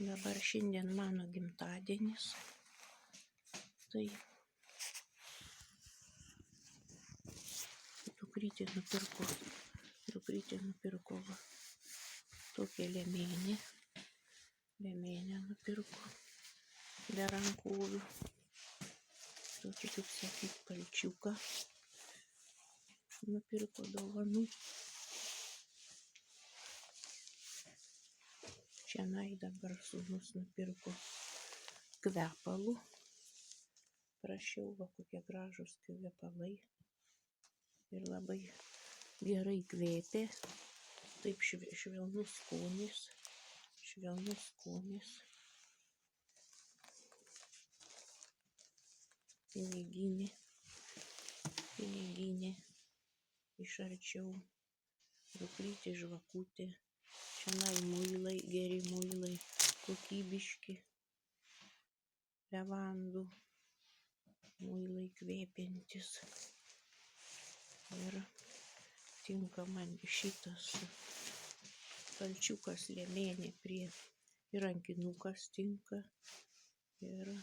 Dabar šiandien mano gimtadienis. Tai dukrytė nupirko va tokią liemenę. Liemenę nupirko be rankovių. Tokį, kaip sakyt, palčiuką nupirko dovanų. Čianai dabar sūnus nupirko kvepalų. Prašiau, va kokie gražūs kvepalai. Ir labai gerai kvėpė. Taip švelnus skonis. Piniginė iš arčiau. Dukrytė žvakutė. Čianai muilai, geri muilai, kokybiški. Levandų muilai kvėpiantis. Ir tinka man šitas palčiukas, liemenė prie ir rankinukas tinka. Ir